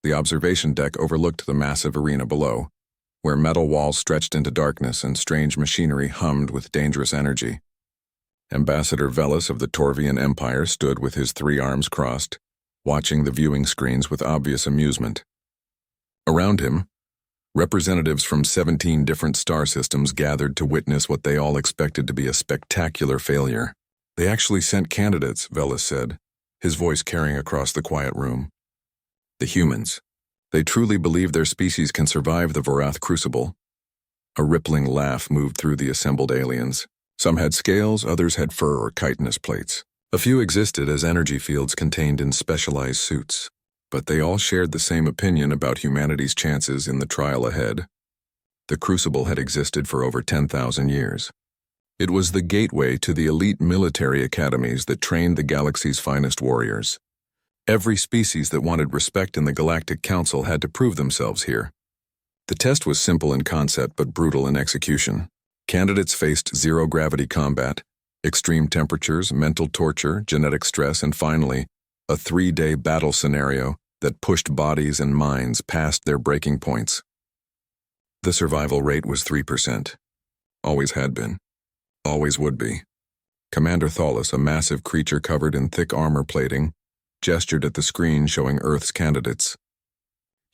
The observation deck overlooked the massive arena below, where metal walls stretched into darkness and strange machinery hummed with dangerous energy. Ambassador Velis of the Torvian Empire stood with his 3 arms crossed, watching the viewing screens with obvious amusement. Around him, representatives from 17 different star systems gathered to witness what they all expected to be a spectacular failure. They actually sent candidates, Velis said, his voice carrying across the quiet room. The humans. They truly believe their species can survive the Vorath Crucible. A rippling laugh moved through the assembled aliens. Some had scales, others had fur or chitinous plates. A few existed as energy fields contained in specialized suits. But they all shared the same opinion about humanity's chances in the trial ahead. The Crucible had existed for over 10,000 years. It was the gateway to the elite military academies that trained the galaxy's finest warriors. Every species that wanted respect in the Galactic Council had to prove themselves here. The test was simple in concept but brutal in execution. Candidates faced zero-gravity combat, extreme temperatures, mental torture, genetic stress, and finally, a 3-day battle scenario that pushed bodies and minds past their breaking points. The survival rate was 3%. Always had been. Always would be. Commander Thalas, a massive creature covered in thick armor plating, gestured at the screen showing Earth's candidates.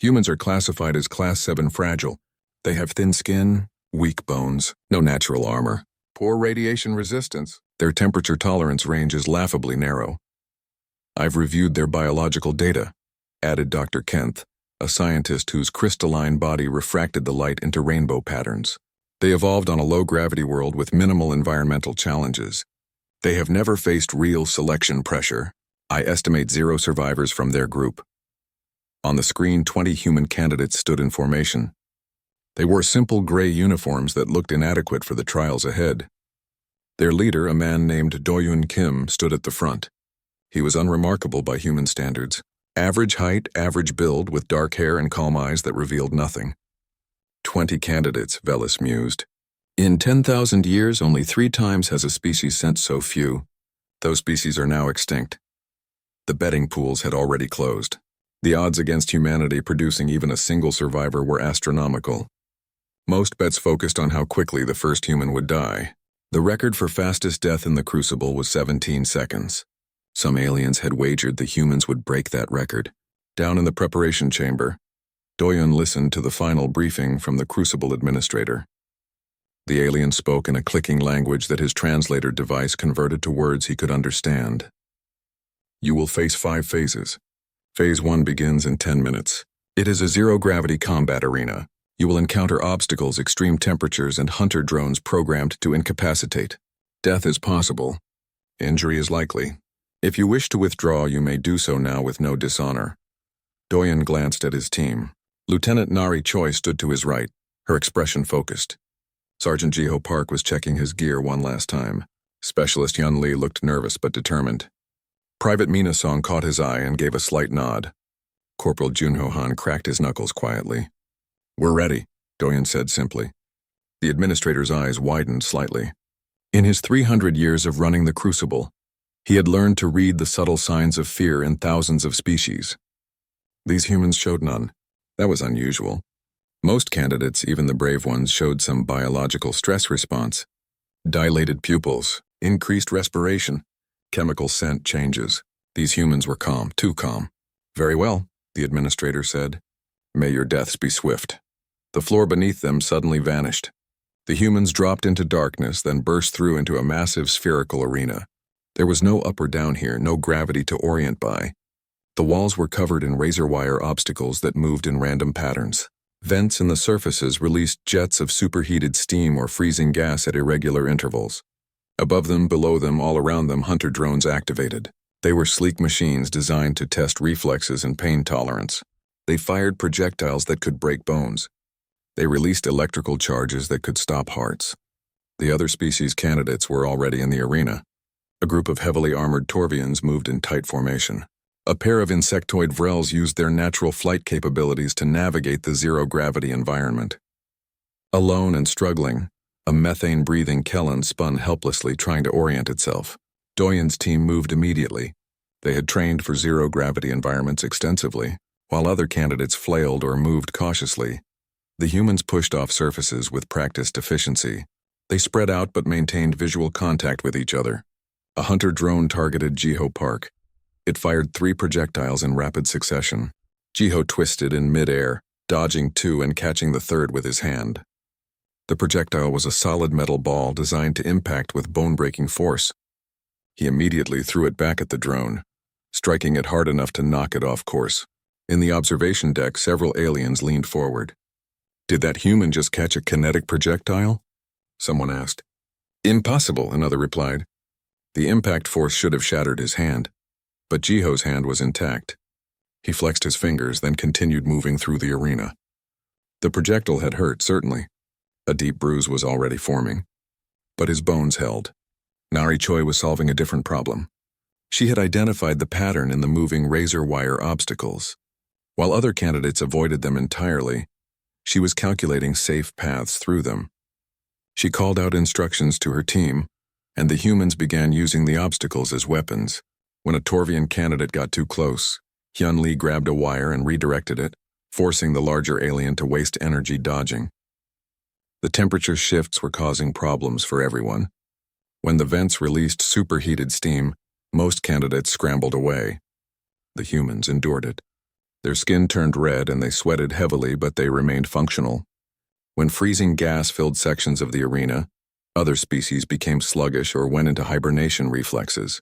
Humans are classified as Class 7 fragile. They have thin skin, weak bones, no natural armor, poor radiation resistance. Their temperature tolerance range is laughably narrow. I've reviewed their biological data, added Dr. Kenth, a scientist whose crystalline body refracted the light into rainbow patterns. They evolved on a low-gravity world with minimal environmental challenges. They have never faced real selection pressure. I estimate 0 survivors from their group. On the screen, 20 human candidates stood in formation. They wore simple gray uniforms that looked inadequate for the trials ahead. Their leader, a man named Doyun Kim, stood at the front. He was unremarkable by human standards. Average height, average build, with dark hair and calm eyes that revealed nothing. 20 candidates, Velis mused. In 10,000 years, only 3 times has a species sent so few. Those species are now extinct. The betting pools had already closed. The odds against humanity producing even a single survivor were astronomical. Most bets focused on how quickly the first human would die. The record for fastest death in the Crucible was 17 seconds. Some aliens had wagered the humans would break that record. Down in the preparation chamber, Doyun listened to the final briefing from the Crucible administrator. The alien spoke in a clicking language that his translator device converted to words he could understand. You will face 5 phases. Phase 1 begins in 10 minutes. It is a zero-gravity combat arena. You will encounter obstacles, extreme temperatures, and hunter drones programmed to incapacitate. Death is possible. Injury is likely. If you wish to withdraw, you may do so now with no dishonor. Doyun glanced at his team. Lieutenant Nari Choi stood to his right, her expression focused. Sergeant Jiho Park was checking his gear one last time. Specialist Yun Li looked nervous but determined. Private Mina Song caught his eye and gave a slight nod. Corporal Junho Han cracked his knuckles quietly. We're ready, Doyun said simply. The administrator's eyes widened slightly. In his 300 years of running the Crucible, he had learned to read the subtle signs of fear in thousands of species. These humans showed none. That was unusual. Most candidates, even the brave ones, showed some biological stress response. Dilated pupils, increased respiration, chemical scent changes. These humans were calm, too calm. Very well, the administrator said. May your deaths be swift. The floor beneath them suddenly vanished. The humans dropped into darkness, then burst through into a massive spherical arena. There was no up or down here, no gravity to orient by. The walls were covered in razor wire obstacles that moved in random patterns. Vents in the surfaces released jets of superheated steam or freezing gas at irregular intervals. Above them, below them, all around them, hunter drones activated. They were sleek machines designed to test reflexes and pain tolerance. They fired projectiles that could break bones. They released electrical charges that could stop hearts. The other species candidates were already in the arena. A group of heavily armored Torvians moved in tight formation. A pair of insectoid Vrels used their natural flight capabilities to navigate the zero-gravity environment. Alone and struggling, a methane-breathing Kellan spun helplessly trying to orient itself. Doyun's team moved immediately. They had trained for zero-gravity environments extensively. While other candidates flailed or moved cautiously, the humans pushed off surfaces with practiced efficiency. They spread out but maintained visual contact with each other. A hunter drone targeted Jiho Park. It fired 3 projectiles in rapid succession. Jiho twisted in mid-air, dodging 2 and catching the third with his hand. The projectile was a solid metal ball designed to impact with bone-breaking force. He immediately threw it back at the drone, striking it hard enough to knock it off course. In the observation deck, several aliens leaned forward. "Did that human just catch a kinetic projectile?" someone asked. "Impossible," another replied. The impact force should have shattered his hand, but Jiho's hand was intact. He flexed his fingers, then continued moving through the arena. The projectile had hurt, certainly. A deep bruise was already forming. But his bones held. Nari Choi was solving a different problem. She had identified the pattern in the moving razor wire obstacles. While other candidates avoided them entirely, she was calculating safe paths through them. She called out instructions to her team, and the humans began using the obstacles as weapons. When a Torvian candidate got too close, Hyun Lee grabbed a wire and redirected it, forcing the larger alien to waste energy dodging. The temperature shifts were causing problems for everyone. When the vents released superheated steam, most candidates scrambled away. The humans endured it. Their skin turned red and they sweated heavily, but they remained functional. When freezing gas filled sections of the arena, other species became sluggish or went into hibernation reflexes.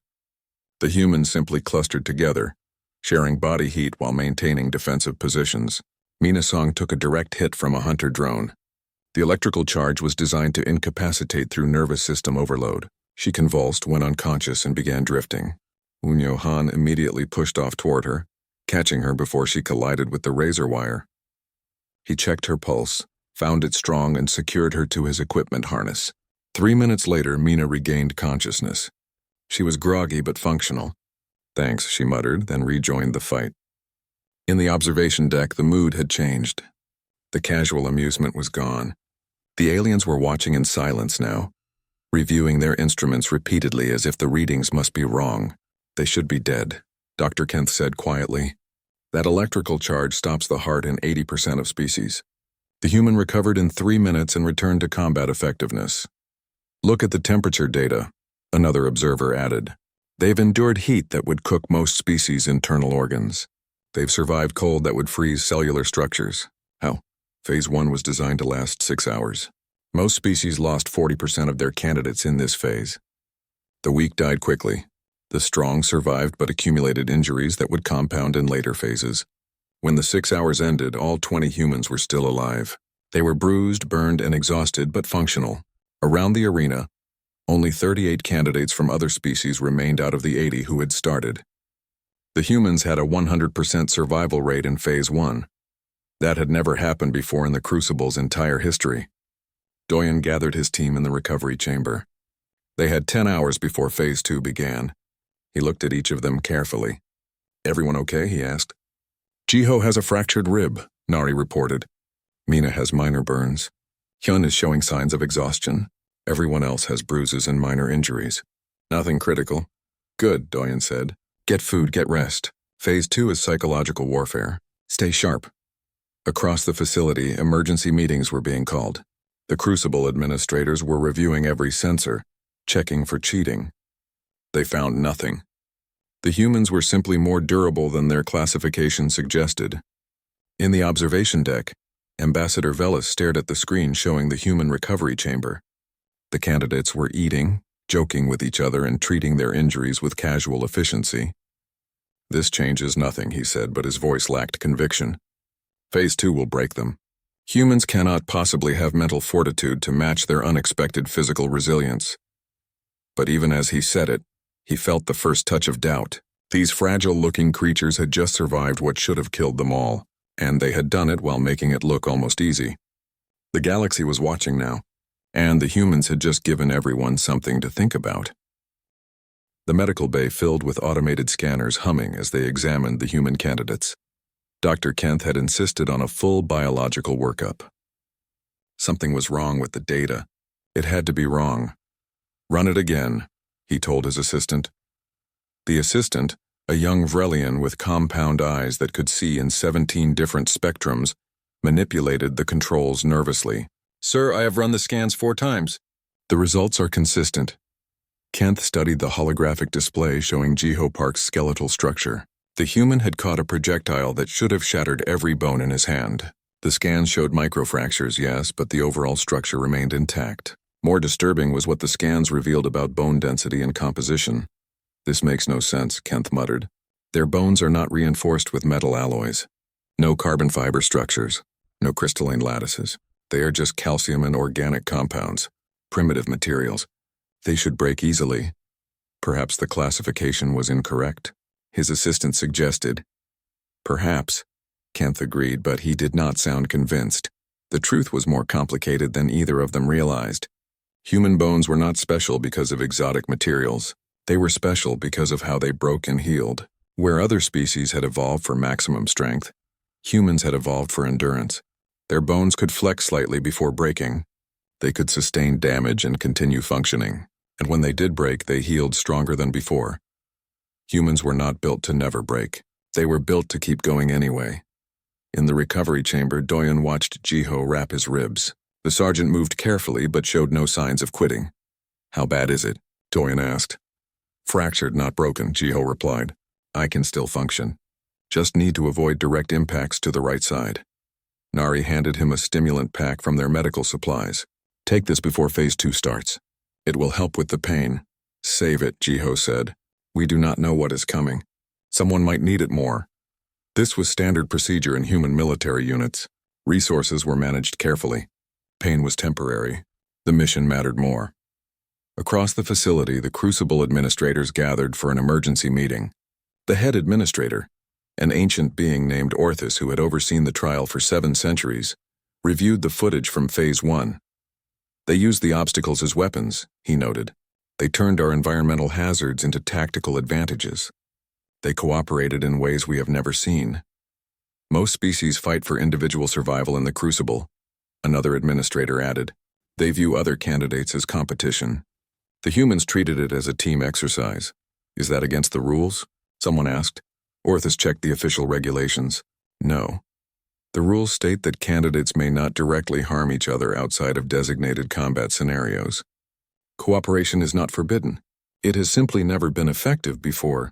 The humans simply clustered together, sharing body heat while maintaining defensive positions. Mina Song took a direct hit from a hunter drone. The electrical charge was designed to incapacitate through nervous system overload. She convulsed, went unconscious, and began drifting. Unyo Han immediately pushed off toward her, catching her before she collided with the razor wire. He checked her pulse, found it strong, and secured her to his equipment harness. 3 minutes later, Mina regained consciousness. She was groggy but functional. "Thanks," she muttered, then rejoined the fight. In the observation deck, the mood had changed. The casual amusement was gone. The aliens were watching in silence now, reviewing their instruments repeatedly as if the readings must be wrong. "They should be dead," Dr. Kent said quietly. "That electrical charge stops the heart in 80% of species." The human recovered in 3 minutes and returned to combat effectiveness. "Look at the temperature data," another observer added. "They've endured heat that would cook most species' internal organs. They've survived cold that would freeze cellular structures. How? Phase 1 was designed to last 6 hours. Most species lost 40% of their candidates in this phase. The weak died quickly. The strong survived but accumulated injuries that would compound in later phases. When the 6 hours ended, all 20 humans were still alive. They were bruised, burned, and exhausted, but functional. Around the arena, only 38 candidates from other species remained out of the 80 who had started. The humans had a 100% survival rate in Phase 1. That had never happened before in the Crucible's entire history. Doyen gathered his team in the recovery chamber. They had 10 hours before Phase 2 began. He looked at each of them carefully. "Everyone okay?" he asked. "Jiho has a fractured rib," Nari reported. "Mina has minor burns. Hyun is showing signs of exhaustion. Everyone else has bruises and minor injuries. Nothing critical." "Good," Doyen said. "Get food, get rest. Phase 2 is psychological warfare. Stay sharp." Across the facility, emergency meetings were being called. The Crucible administrators were reviewing every sensor, checking for cheating. They found nothing. The humans were simply more durable than their classification suggested. In the observation deck, Ambassador Velas stared at the screen showing the human recovery chamber. The candidates were eating, joking with each other, and treating their injuries with casual efficiency. "This changes nothing," he said, but his voice lacked conviction. "Phase 2 will break them. Humans cannot possibly have mental fortitude to match their unexpected physical resilience." But even as he said it, he felt the first touch of doubt. These fragile-looking creatures had just survived what should have killed them all, and they had done it while making it look almost easy. The galaxy was watching now, and the humans had just given everyone something to think about. The medical bay filled with automated scanners humming as they examined the human candidates. Dr. Kent had insisted on a full biological workup. Something was wrong with the data. It had to be wrong. "Run it again," he told his assistant. The assistant, A young Vrelian with compound eyes that could see in 17 different spectrums manipulated the controls nervously. Sir, I have run the scans 4 times. The results are consistent. Kent studied the holographic display showing Jiho Park's skeletal structure. The human had caught a projectile that should have shattered every bone in his hand. The scans showed microfractures, yes, but the overall structure remained intact. More disturbing was what the scans revealed about bone density and composition. This makes no sense, Kent muttered. Their bones are not reinforced with metal alloys. No carbon fiber structures. No crystalline lattices. They are just calcium and organic compounds. Primitive materials. They should break easily. Perhaps the classification was incorrect. His assistant suggested. Perhaps, Kent agreed, but he did not sound convinced. The truth was more complicated than either of them realized. Human bones were not special because of exotic materials. They were special because of how they broke and healed. Where other species had evolved for maximum strength, humans had evolved for endurance. Their bones could flex slightly before breaking. They could sustain damage and continue functioning. And when they did break, they healed stronger than before. Humans were not built to never break. They were built to keep going anyway. In the recovery chamber, Doyen watched Jiho wrap his ribs. The sergeant moved carefully but showed no signs of quitting. How bad is it? Doyen asked. Fractured, not broken, Jiho replied. I can still function. Just need to avoid direct impacts to the right side. Nari handed him a stimulant pack from their medical supplies. Take this before Phase 2 starts. It will help with the pain. Save it, Jiho said. We do not know what is coming. Someone might need it more. This was standard procedure in human military units. Resources were managed carefully. Pain was temporary. The mission mattered more. Across the facility, the Crucible administrators gathered for an emergency meeting. The head administrator, an ancient being named Orthus who had overseen the trial for 7 centuries, reviewed the footage from Phase 1. They used the obstacles as weapons, he noted. They turned our environmental hazards into tactical advantages. They cooperated in ways we have never seen. Most species fight for individual survival in the Crucible, another administrator added. They view other candidates as competition. The humans treated it as a team exercise. Is that against the rules? Someone asked. Orthus checked the official regulations. No. The rules state that candidates may not directly harm each other outside of designated combat scenarios. Cooperation is not forbidden. It has simply never been effective before.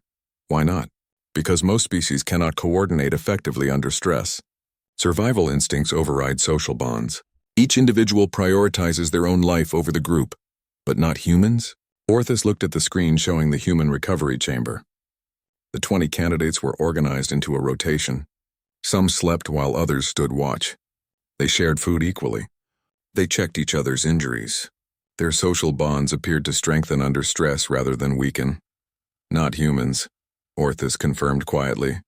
Why not? Because most species cannot coordinate effectively under stress. Survival instincts override social bonds. Each individual prioritizes their own life over the group. But not humans? Orthus looked at the screen showing the human recovery chamber. The 20 candidates were organized into a rotation. Some slept while others stood watch. They shared food equally. They checked each other's injuries. Their social bonds appeared to strengthen under stress rather than weaken. Not humans, Orthus confirmed quietly.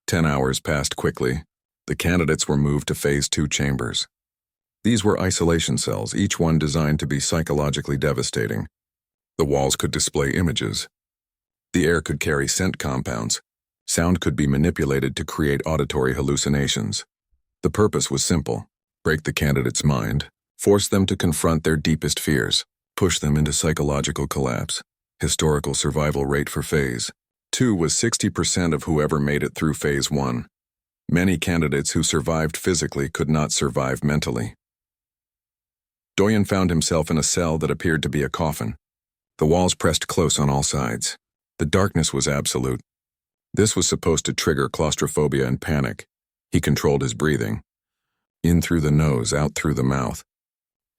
10 hours passed quickly. The candidates were moved to Phase 2 chambers. These were isolation cells, each one designed to be psychologically devastating. The walls could display images. The air could carry scent compounds. Sound could be manipulated to create auditory hallucinations. The purpose was simple: break the candidate's mind, force them to confront their deepest fears, push them into psychological collapse. Historical survival rate for Phase 2 was 60% of whoever made it through Phase 1. Many candidates who survived physically could not survive mentally. Doyen found himself in a cell that appeared to be a coffin. The walls pressed close on all sides. The darkness was absolute. This was supposed to trigger claustrophobia and panic. He controlled his breathing. In through the nose, out through the mouth.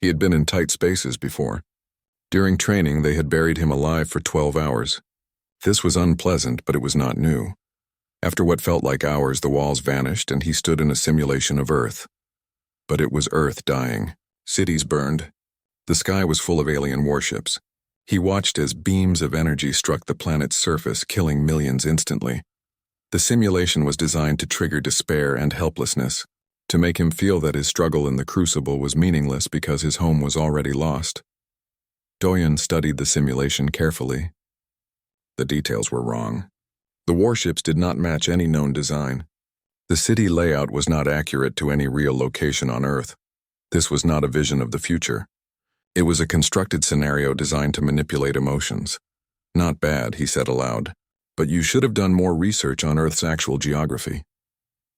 He had been in tight spaces before. During training, they had buried him alive for 12 hours. This was unpleasant, but it was not new. After what felt like hours, the walls vanished and he stood in a simulation of Earth. But it was Earth dying. Cities burned. The sky was full of alien warships. He watched as beams of energy struck the planet's surface, killing millions instantly. The simulation was designed to trigger despair and helplessness, to make him feel that his struggle in the Crucible was meaningless because his home was already lost. Doyen studied the simulation carefully. The details were wrong. The warships did not match any known design. The city layout was not accurate to any real location on Earth. This was not a vision of the future. It was a constructed scenario designed to manipulate emotions. Not bad, he said aloud. But you should have done more research on Earth's actual geography.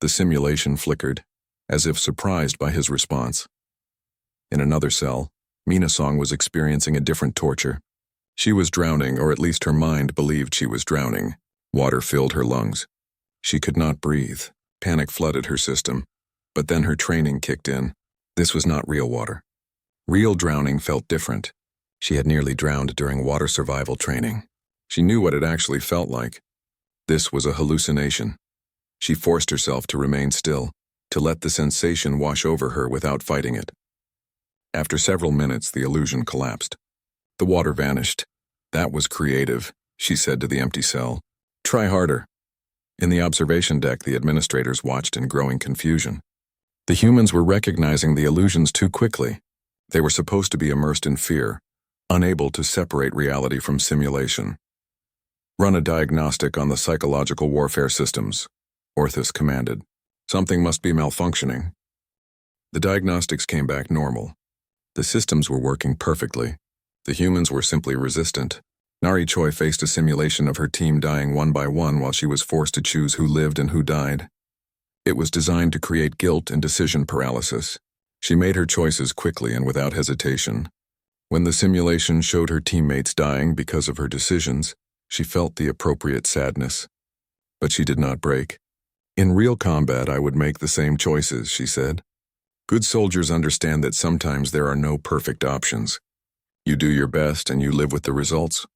The simulation flickered, as if surprised by his response. In another cell, Minasong was experiencing a different torture. She was drowning, or at least her mind believed she was drowning. Water filled her lungs. She could not breathe. Panic flooded her system. But then her training kicked in. This was not real water. Real drowning felt different. She had nearly drowned during water survival training. She knew what it actually felt like. This was a hallucination. She forced herself to remain still, to let the sensation wash over her without fighting it. After several minutes, the illusion collapsed. The water vanished. That was creative, she said to the empty cell. Try harder. In the observation deck, the administrators watched in growing confusion. The humans were recognizing the illusions too quickly. They were supposed to be immersed in fear, unable to separate reality from simulation. Run a diagnostic on the psychological warfare systems, Orthus commanded. Something must be malfunctioning. The diagnostics came back normal. The systems were working perfectly. The humans were simply resistant. Nari Choi faced a simulation of her team dying one by one while she was forced to choose who lived and who died. It was designed to create guilt and decision paralysis. She made her choices quickly and without hesitation. When the simulation showed her teammates dying because of her decisions, she felt the appropriate sadness. But she did not break. In real combat, I would make the same choices, she said. Good soldiers understand that sometimes there are no perfect options. You do your best and you live with the results.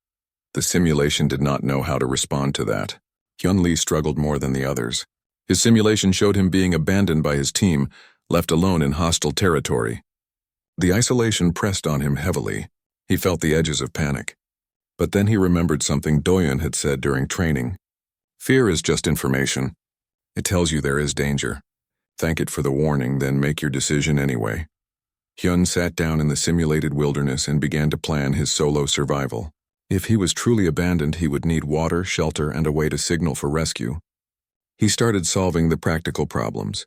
The simulation did not know how to respond to that. Hyun Lee struggled more than the others. His simulation showed him being abandoned by his team, left alone in hostile territory. The isolation pressed on him heavily. He felt the edges of panic. But then he remembered something Doyeon had said during training. Fear is just information. It tells you there is danger. Thank it for the warning, then make your decision anyway. Hyun sat down in the simulated wilderness and began to plan his solo survival. If he was truly abandoned, he would need water, shelter, and a way to signal for rescue. He started solving the practical problems.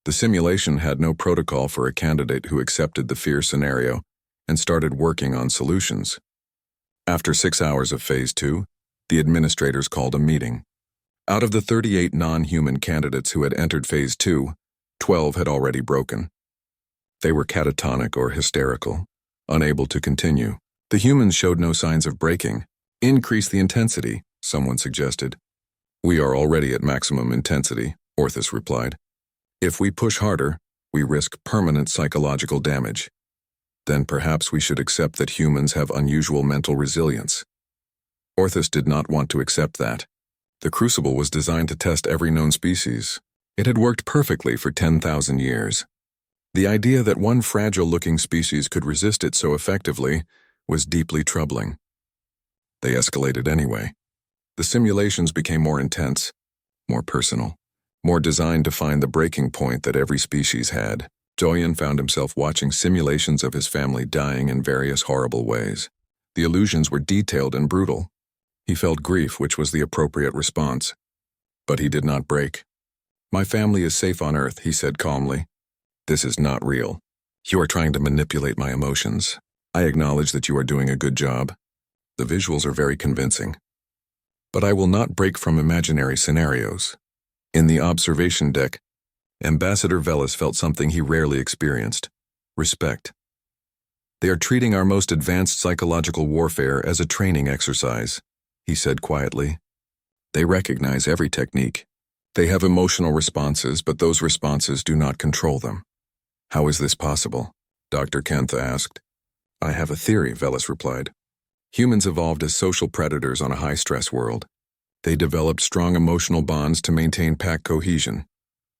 The simulation had no protocol for a candidate who accepted the fear scenario and started working on solutions. After 6 hours of Phase 2, the administrators called a meeting. Out of the 38 non-human candidates who had entered Phase 2, 12 had already broken. They were catatonic or hysterical, unable to continue. The humans showed no signs of breaking. Increase the intensity, someone suggested. We are already at maximum intensity, Orthus replied. If we push harder, we risk permanent psychological damage. Then perhaps we should accept that humans have unusual mental resilience. Orthus did not want to accept that. The crucible was designed to test every known species. It had worked perfectly for 10,000 years. The idea that one fragile-looking species could resist it so effectively was deeply troubling. They escalated anyway. The simulations became more intense, more personal, more designed to find the breaking point that every species had. Doyeon found himself watching simulations of his family dying in various horrible ways. The illusions were detailed and brutal. He felt grief, which was the appropriate response. But he did not break. My family is safe on Earth, he said calmly. This is not real. You are trying to manipulate my emotions. I acknowledge that you are doing a good job. The visuals are very convincing. But I will not break from imaginary scenarios. In the observation deck, Ambassador Velas felt something he rarely experienced: respect. They are treating our most advanced psychological warfare as a training exercise, he said quietly. They recognize every technique. They have emotional responses, but those responses do not control them. How is this possible? Dr. Kentha asked. I have a theory, Velas replied. Humans evolved as social predators on a high-stress world. They developed strong emotional bonds to maintain pack cohesion.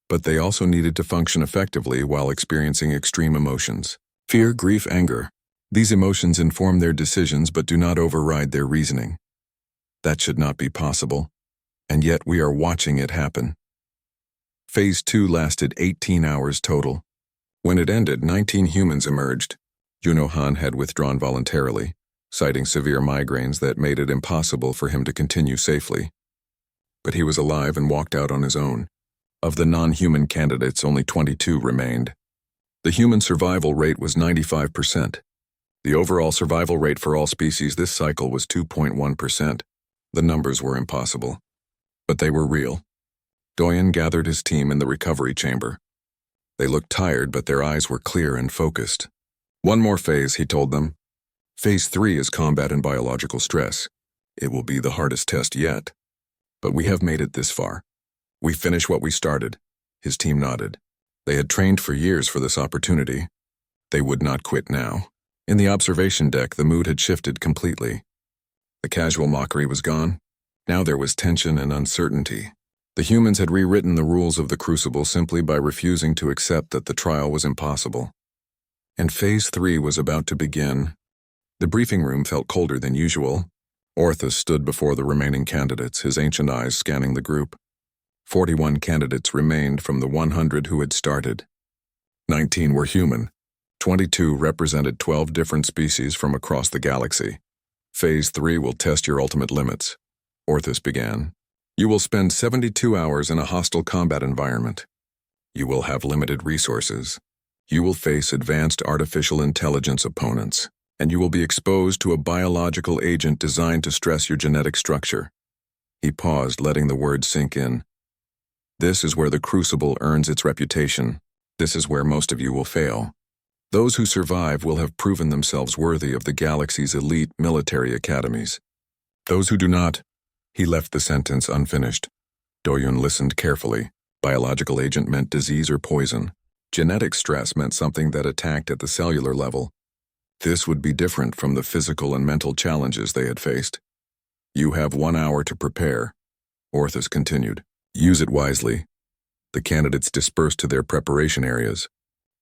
But they also needed to function effectively while experiencing extreme emotions. Fear, grief, anger. These emotions inform their decisions but do not override their reasoning. That should not be possible, and yet we are watching it happen. Phase 2 lasted 18 hours total. When it ended, 19 humans emerged. Juno Han had withdrawn voluntarily, citing severe migraines that made it impossible for him to continue safely. But he was alive and walked out on his own. Of the non-human candidates, only 22 remained. The human survival rate was 95%. The overall survival rate for all species this cycle was 2.1%. The numbers were impossible, but they were real. Doyen gathered his team in the recovery chamber. They looked tired, but their eyes were clear and focused. One more phase, he told them. Phase 3 is combat and biological stress. It will be the hardest test yet. But we have made it this far. We finished what we started. His team nodded. They had trained for years for this opportunity. They would not quit now. In the observation deck, the mood had shifted completely. The casual mockery was gone. Now there was tension and uncertainty. The humans had rewritten the rules of the Crucible simply by refusing to accept that the trial was impossible. And Phase 3 was about to begin. The briefing room felt colder than usual. Orthus stood before the remaining candidates, his ancient eyes scanning the group. 41 candidates remained from the 100 who had started. 19 were human. 22 represented 12 different species from across the galaxy. Phase 3 will test your ultimate limits. Orthus began. You will spend 72 hours in a hostile combat environment. You will have limited resources. You will face advanced artificial intelligence opponents, and you will be exposed to a biological agent designed to stress your genetic structure. He paused, letting the words sink in. This is where the Crucible earns its reputation. This is where most of you will fail. Those who survive will have proven themselves worthy of the galaxy's elite military academies. Those who do not, he left the sentence unfinished. Doyen listened carefully. Biological agent meant disease or poison. Genetic stress meant something that attacked at the cellular level. This would be different from the physical and mental challenges they had faced. You have 1 hour to prepare, Orthus continued. Use it wisely. The candidates dispersed to their preparation areas.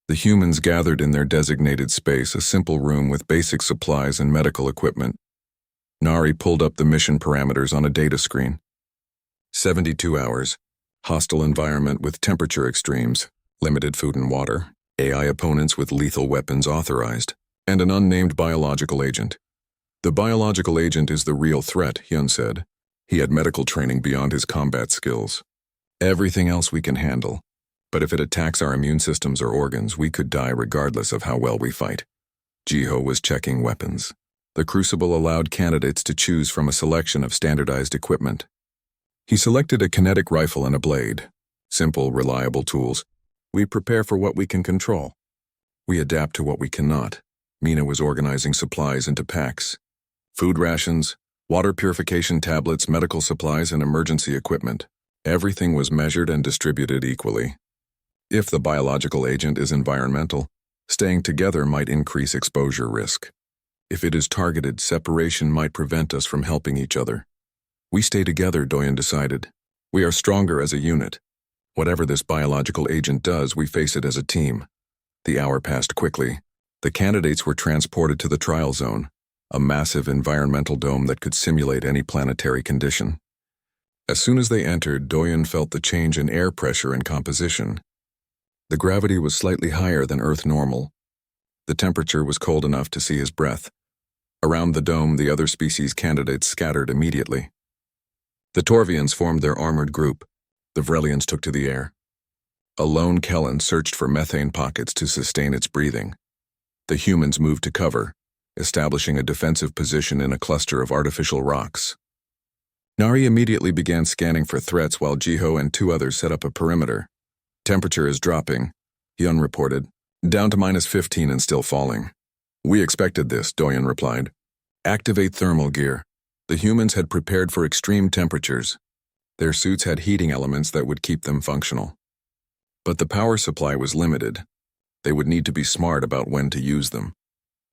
The humans gathered in their designated space, a simple room with basic supplies and medical equipment. Nari pulled up the mission parameters on a data screen. 72 hours. Hostile environment with temperature extremes, limited food and water, AI opponents with lethal weapons authorized, and an unnamed biological agent. The biological agent is the real threat, Hyun said. He had medical training beyond his combat skills. Everything else we can handle. But if it attacks our immune systems or organs, we could die regardless of how well we fight. Jiho was checking weapons. The Crucible allowed candidates to choose from a selection of standardized equipment. He selected a kinetic rifle and a blade. Simple, reliable tools. We prepare for what we can control. We adapt to what we cannot. Mina was organizing supplies into packs. Food rations, water purification tablets, medical supplies, and emergency equipment. Everything was measured and distributed equally. If the biological agent is environmental, staying together might increase exposure risk. If it is targeted, separation might prevent us from helping each other. We stay together, Doyen decided. We are stronger as a unit. Whatever this biological agent does, we face it as a team. The hour passed quickly. The candidates were transported to the trial zone, a massive environmental dome that could simulate any planetary condition. As soon as they entered, Doyen felt the change in air pressure and composition. The gravity was slightly higher than Earth normal. The temperature was cold enough to see his breath. Around the dome, the other species candidates scattered immediately. The Torvians formed their armored group. The Vrelians took to the air. A lone Kellan searched for methane pockets to sustain its breathing. The humans moved to cover, establishing a defensive position in a cluster of artificial rocks. Nari immediately began scanning for threats while Jiho and 2 others set up a perimeter. Temperature is dropping, Hyun reported. Down to -15 and still falling. We expected this, Doyen replied. Activate thermal gear. The humans had prepared for extreme temperatures. Their suits had heating elements that would keep them functional. But the power supply was limited. They would need to be smart about when to use them.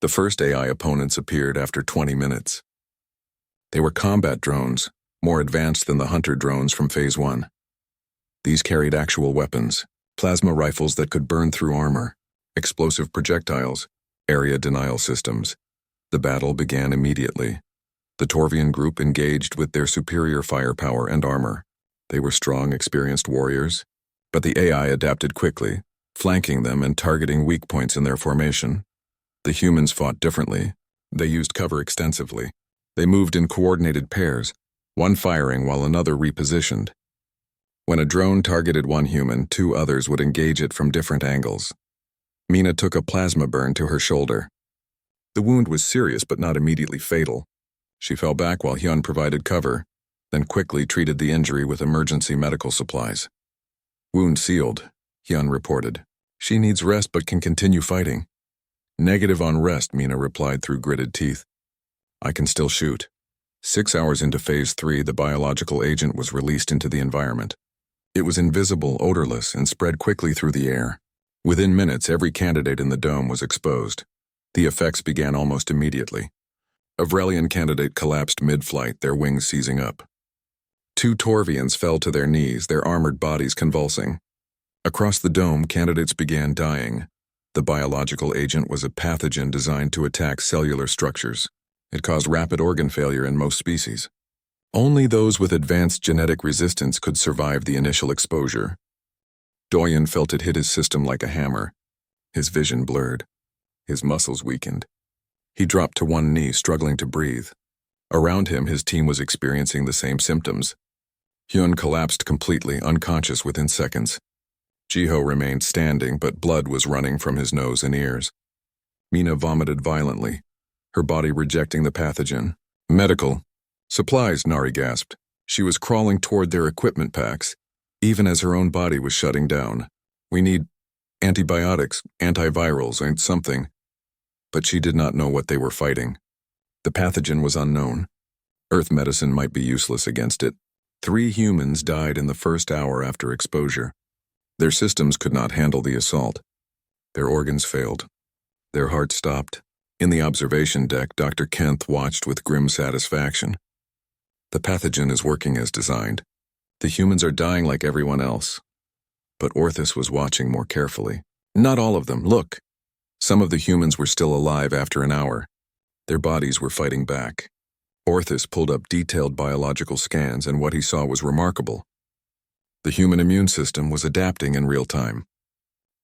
The first AI opponents appeared after 20 minutes. They were combat drones, more advanced than the hunter drones from Phase 1. These carried actual weapons, plasma rifles that could burn through armor, explosive projectiles, area denial systems. The battle began immediately. The Torvian group engaged with their superior firepower and armor. They were strong, experienced warriors, but the AI adapted quickly, flanking them and targeting weak points in their formation. The humans fought differently. They used cover extensively. They moved in coordinated pairs, one firing while another repositioned. When a drone targeted one human, 2 others would engage it from different angles. Mina took a plasma burn to her shoulder. The wound was serious but not immediately fatal. She fell back while Hyun provided cover, then quickly treated the injury with emergency medical supplies. Wound sealed, Hyun reported. She needs rest but can continue fighting. Negative on rest, Mina replied through gritted teeth. I can still shoot. 6 hours into Phase 3, the biological agent was released into the environment. It was invisible, odorless, and spread quickly through the air. Within minutes, every candidate in the dome was exposed. The effects began almost immediately. A Vrelian candidate collapsed mid-flight, their wings seizing up. 2 Torvians fell to their knees, their armored bodies convulsing. Across the dome, candidates began dying. The biological agent was a pathogen designed to attack cellular structures. It caused rapid organ failure in most species. Only those with advanced genetic resistance could survive the initial exposure. Doyen felt it hit his system like a hammer. His vision blurred. His muscles weakened. He dropped to one knee, struggling to breathe. Around him, his team was experiencing the same symptoms. Hyun collapsed completely, unconscious within seconds. Jiho remained standing, but blood was running from his nose and ears. Mina vomited violently, her body rejecting the pathogen. Medical. Supplies, Nari gasped. She was crawling toward their equipment packs, even as her own body was shutting down. We need antibiotics, antivirals, and something. But she did not know what they were fighting. The pathogen was unknown. Earth medicine might be useless against it. 3 humans died in the first hour after exposure. Their systems could not handle the assault. Their organs failed. Their hearts stopped. In the observation deck, Dr. Kent watched with grim satisfaction. The pathogen is working as designed. The humans are dying like everyone else. But Orthus was watching more carefully. Not all of them, look. Some of the humans were still alive after an hour. Their bodies were fighting back. Orthus pulled up detailed biological scans, and what he saw was remarkable. The human immune system was adapting in real time.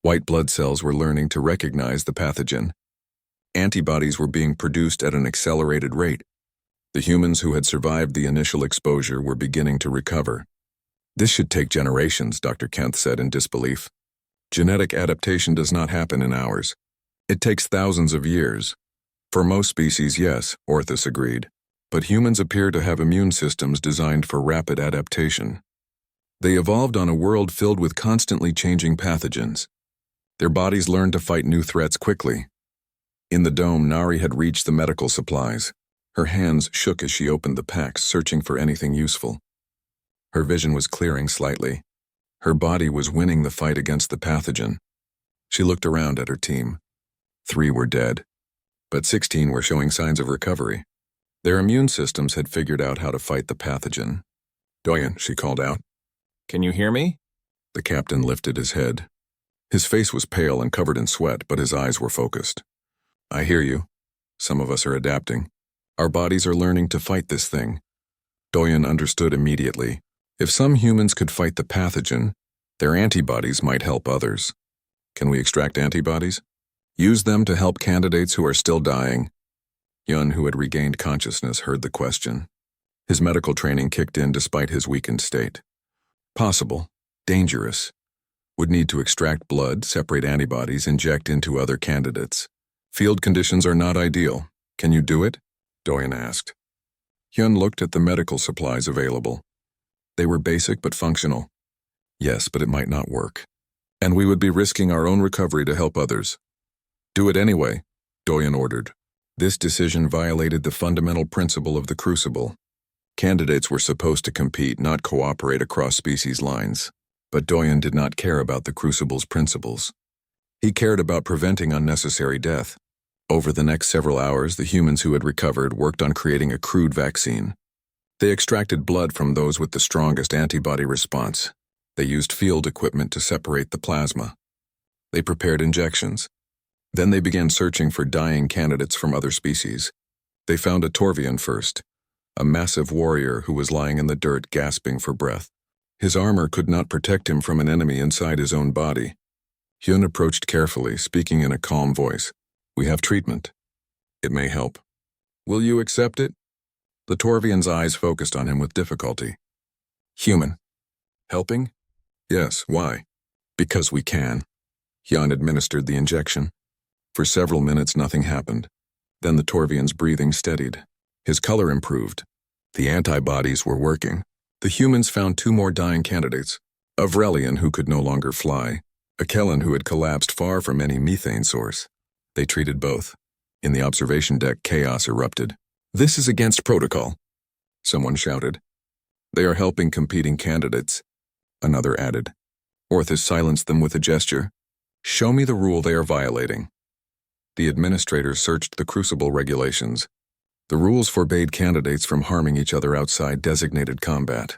White blood cells were learning to recognize the pathogen. Antibodies were being produced at an accelerated rate. The humans who had survived the initial exposure were beginning to recover. This should take generations, Dr. Kent said in disbelief. Genetic adaptation does not happen in hours. It takes thousands of years. For most species, yes, Orthus agreed. But humans appear to have immune systems designed for rapid adaptation. They evolved on a world filled with constantly changing pathogens. Their bodies learned to fight new threats quickly. In the dome, Nari had reached the medical supplies. Her hands shook as she opened the packs, searching for anything useful. Her vision was clearing slightly. Her body was winning the fight against the pathogen. She looked around at her team. 3 were dead, but 16 were showing signs of recovery. Their immune systems had figured out how to fight the pathogen. Doyen, she called out. Can you hear me? The captain lifted his head. His face was pale and covered in sweat, but his eyes were focused. I hear you. Some of us are adapting. Our bodies are learning to fight this thing. Doyen understood immediately. If some humans could fight the pathogen, their antibodies might help others. Can we extract antibodies? Use them to help candidates who are still dying? Hyun, who had regained consciousness, heard the question. His medical training kicked in despite his weakened state. Possible. Dangerous. Would need to extract blood, separate antibodies, inject into other candidates. Field conditions are not ideal. Can you do it? Doyen asked. Hyun looked at the medical supplies available. They were basic but functional. Yes, but it might not work. And we would be risking our own recovery to help others. Do it anyway, Doyen ordered. This decision violated the fundamental principle of the Crucible. Candidates were supposed to compete, not cooperate across species lines. But Doyen did not care about the Crucible's principles. He cared about preventing unnecessary death. Over the next several hours, the humans who had recovered worked on creating a crude vaccine. They extracted blood from those with the strongest antibody response. They used field equipment to separate the plasma. They prepared injections. Then they began searching for dying candidates from other species. They found a Torvian first, a massive warrior who was lying in the dirt gasping for breath. His armor could not protect him from an enemy inside his own body. Hyun approached carefully, speaking in a calm voice. We have treatment. It may help. Will you accept it? The Torvian's eyes focused on him with difficulty. Human. Helping? Yes, why? Because we can. Hyun administered the injection. For several minutes, nothing happened. Then the Torvian's breathing steadied. His color improved. The antibodies were working. The humans found 2 more dying candidates, a Vrelian who could no longer fly, a Kellen who had collapsed far from any methane source. They treated both. In the observation deck, chaos erupted. "This is against protocol," someone shouted. "They are helping competing candidates," another added. Orthus silenced them with a gesture. "Show me the rule they are violating." The administrator searched the Crucible regulations. The rules forbade candidates from harming each other outside designated combat.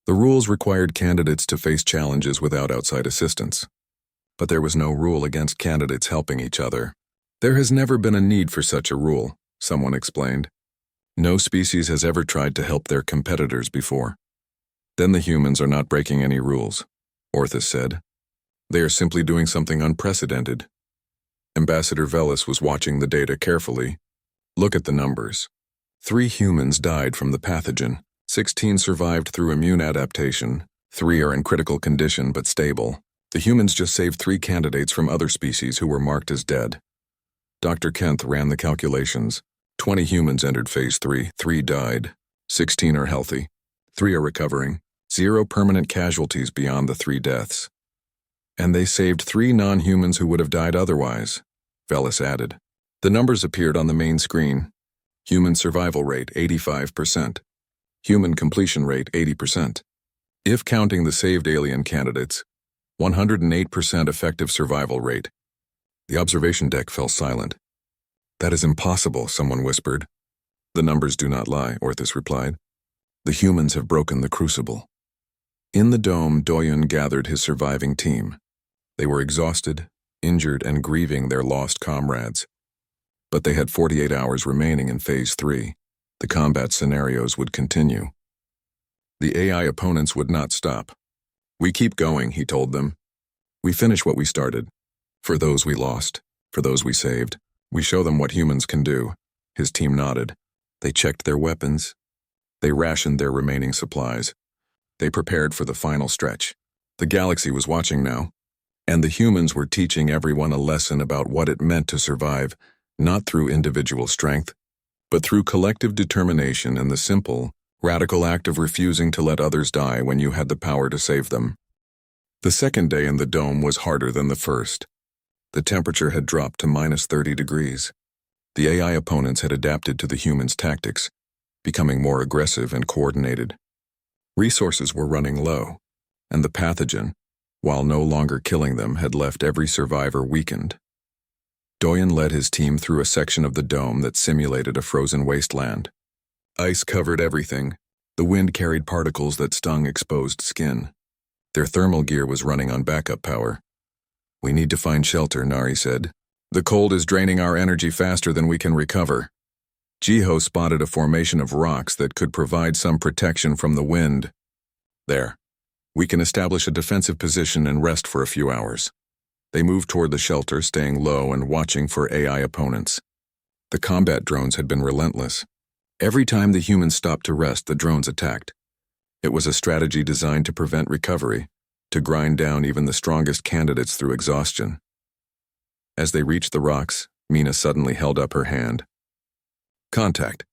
The rules required candidates to face challenges without outside assistance. But there was no rule against candidates helping each other. "There has never been a need for such a rule," someone explained. "No species has ever tried to help their competitors before." "Then the humans are not breaking any rules," Orthus said. "They are simply doing something unprecedented." Ambassador Velis was watching the data carefully. "Look at the numbers. 3 humans died from the pathogen. 16 survived through immune adaptation. 3 are in critical condition but stable. The humans just saved 3 candidates from other species who were marked as dead." Dr. Kent ran the calculations. 20 humans entered Phase 3. 3 died. 16 are healthy. 3 are recovering. 0 permanent casualties beyond the 3 deaths. "And they saved 3 non-humans who would have died otherwise," Velis added. The numbers appeared on the main screen. Human survival rate, 85%. Human completion rate, 80%. If counting the saved alien candidates, 108% effective survival rate. The observation deck fell silent. "That is impossible," someone whispered. "The numbers do not lie," Orthus replied. "The humans have broken the Crucible." In the dome, Doyen gathered his surviving team. They were exhausted, injured, and grieving their lost comrades. But they had 48 hours remaining in Phase 3. The combat scenarios would continue. The AI opponents would not stop. "We keep going," he told them. "We finish what we started. For those we lost, for those we saved, we show them what humans can do." His team nodded. They checked their weapons. They rationed their remaining supplies. They prepared for the final stretch. The galaxy was watching now, and the humans were teaching everyone a lesson about what it meant to survive, not through individual strength, but through collective determination and the simple, radical act of refusing to let others die when you had the power to save them. The second day in the dome was harder than the first. The temperature had dropped to -30 degrees. The AI opponents had adapted to the humans' tactics, becoming more aggressive and coordinated. Resources were running low, and the pathogen, while no longer killing them, had left every survivor weakened. Doyen led his team through a section of the dome that simulated a frozen wasteland. Ice covered everything. The wind carried particles that stung exposed skin. Their thermal gear was running on backup power. "We need to find shelter," Nari said. "The cold is draining our energy faster than we can recover." Jiho spotted a formation of rocks that could provide some protection from the wind. "There. We can establish a defensive position and rest for a few hours." They moved toward the shelter, staying low and watching for AI opponents. The combat drones had been relentless. Every time the humans stopped to rest, the drones attacked. It was a strategy designed to prevent recovery, to grind down even the strongest candidates through exhaustion. As they reached the rocks, Mina suddenly held up her hand. "Contact."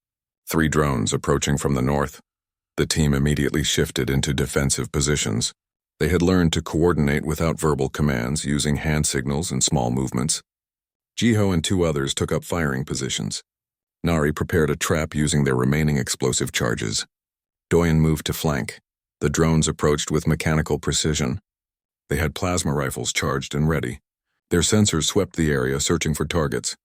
3 drones approaching from the north. The team immediately shifted into defensive positions. They had learned to coordinate without verbal commands, using hand signals and small movements. Jiho and 2 others took up firing positions. Nari prepared a trap using their remaining explosive charges. Doyen moved to flank. The drones approached with mechanical precision. They had plasma rifles charged and ready. Their sensors swept the area, searching for targets.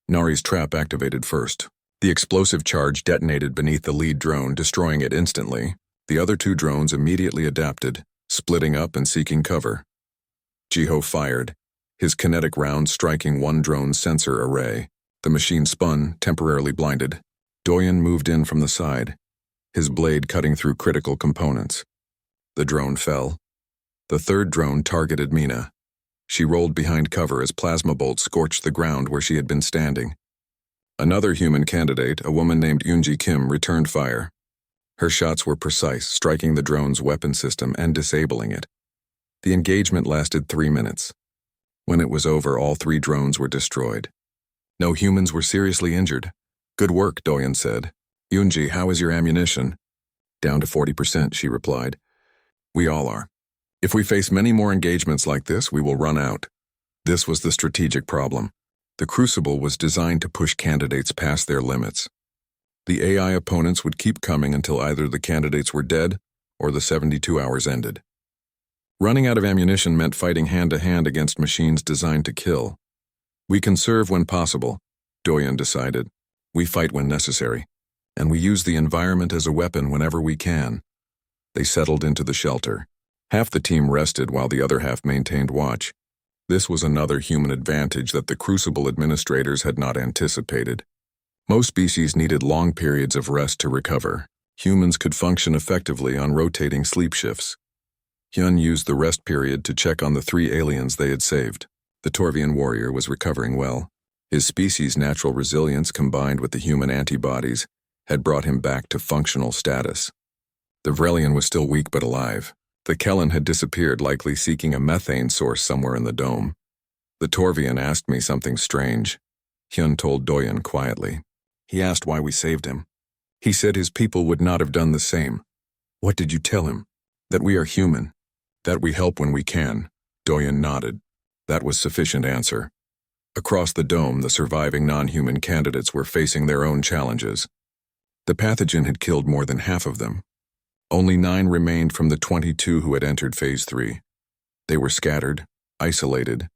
Nari's trap activated first. The explosive charge detonated beneath the lead drone, destroying it instantly. The other 2 drones immediately adapted, splitting up and seeking cover. Jiho fired, his kinetic round striking one drone's sensor array. The machine spun, temporarily blinded. Doyen moved in from the side, his blade cutting through critical components. The drone fell. The 3rd drone targeted Mina. She rolled behind cover as plasma bolts scorched the ground where she had been standing. Another human candidate, a woman named Yoonji Kim, returned fire. Her shots were precise, striking the drone's weapon system and disabling it. The engagement lasted 3 minutes. When it was over, all 3 drones were destroyed. No humans were seriously injured, Good work, Doyen said. Yunji, how is your ammunition? Down to 40%, she replied. We all are. If we face many more engagements like this, we will run out. This was the strategic problem. The Crucible was designed to push candidates past their limits. The AI opponents would keep coming until either the candidates were dead or the 72 hours ended. Running out of ammunition meant fighting hand-to-hand against machines designed to kill. We conserve when possible, Doyen decided. We fight when necessary, and we use the environment as a weapon whenever we can. They settled into the shelter. Half the team rested while the other half maintained watch. This was another human advantage that the Crucible administrators had not anticipated. Most species needed long periods of rest to recover. Humans could function effectively on rotating sleep shifts. Hyun used the rest period to check on the 3 aliens they had saved. The Torvian warrior was recovering well. His species' natural resilience combined with the human antibodies had brought him back to functional status. The Vrelian was still weak but alive. The Kellen had disappeared, likely seeking a methane source somewhere in the dome. The Torvian asked me something strange. Hyun told Doyen quietly. He asked why we saved him. He said his people would not have done the same. What did you tell him? That we are human. That we help when we can. Doyen nodded. That was sufficient answer. Across the dome, the surviving non-human candidates were facing their own challenges. The pathogen had killed more than half of them. Only 9 remained from the 22 who had entered Phase 3. They were scattered, isolated,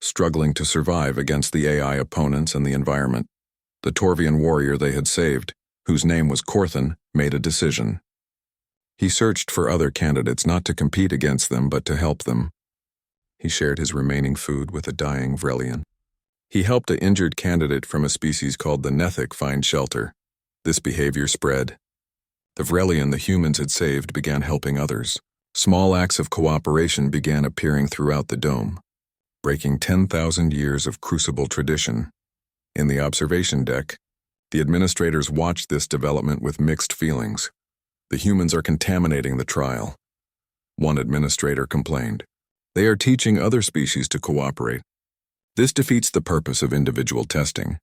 struggling to survive against the AI opponents and the environment. The Torvian warrior they had saved, whose name was Korthan, made a decision. He searched for other candidates not to compete against them but to help them. He shared his remaining food with a dying Vrelian. He helped an injured candidate from a species called the Nethic find shelter. This behavior spread. The Vrelian the humans had saved began helping others. Small acts of cooperation began appearing throughout the dome, breaking 10,000 years of Crucible tradition. In the observation deck, the administrators watched this development with mixed feelings. The humans are contaminating the trial. One administrator complained. They are teaching other species to cooperate. This defeats the purpose of individual testing.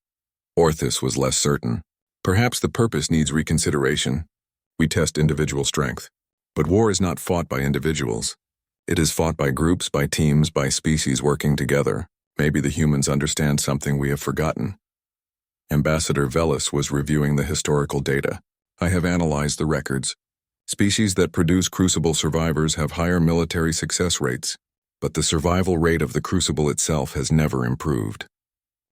Orthis was less certain. Perhaps the purpose needs reconsideration. We test individual strength. But war is not fought by individuals. It is fought by groups, by teams, by species working together. Maybe the humans understand something we have forgotten. Ambassador Velis was reviewing the historical data. I have analyzed the records. Species that produce Crucible survivors have higher military success rates, but the survival rate of the Crucible itself has never improved.